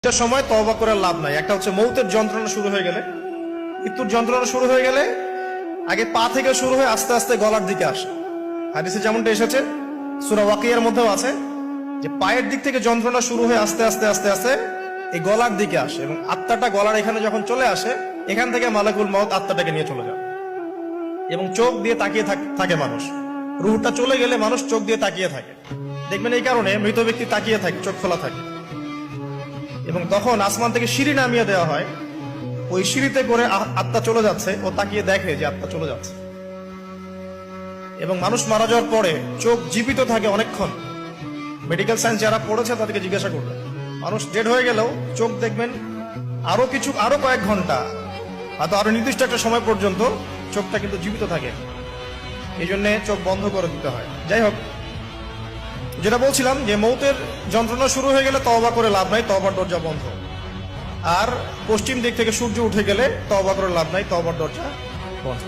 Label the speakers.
Speaker 1: একটা সময় তওবা করে লাভ নাই। একটা হচ্ছে মৌতের যন্ত্রণা শুরু হয়ে গেলে, মৃত্যুর যন্ত্রণা শুরু হয়ে গেলে আগে পা থেকে শুরু হয়ে আস্তে আস্তে গলার দিকে আসে। হাদিসে যেমনটা এসেছে, সূরা ওয়াকিয়ার মধ্যেও আছে যে পায়ের দিক থেকে যন্ত্রণা শুরু হয়ে আস্তে আস্তে আস্তে আস্তে এই গলার দিকে আসে, এবং আত্মাটা গলার এখানে যখন চলে আসে, এখান থেকে মালাকুল মউত আত্মাটাকে নিয়ে চলে যায় এবং চোখ দিয়ে তাকিয়ে থাকে মানুষ। রুহটা চলে গেলে মানুষ চোখ দিয়ে তাকিয়ে থাকে। দেখবেন এই কারণে মৃত ব্যক্তি তাকিয়ে থাকে, চোখ খোলা থাকে, এবং তখন আসমান থেকে সিঁড়ি নামিয়ে দেওয়া হয়। ওই সিঁড়িতে করে আত্মা চলে যাচ্ছে, ও তাকিয়ে দেখে যে আত্মা চলে যাচ্ছে। এবং মানুষ মারা যাওয়ার পরে চোখ জীবিত থাকে অনেকক্ষণ। মেডিকেল সায়েন্স যারা পড়েছে তাদেরকে জিজ্ঞাসা করবে, মানুষ ডেড হয়ে গেলেও চোখ দেখবেন আরো কয়েক ঘন্টা, হয়তো আরো নির্দিষ্ট একটা সময় পর্যন্ত চোখটা কিন্তু জীবিত থাকে। এই জন্য চোখ বন্ধ করে দিতে হয়। যাই হোক, যেটা বলছিলাম যে মৌতের যন্ত্রণা শুরু হয়ে গেলে তওবা করে লাভ নাই, তওবার দরজা বন্ধ। আর পশ্চিম দিক থেকে সূর্য উঠে গেলে তওবা করে লাভ নাই, তওবার দরজা বন্ধ।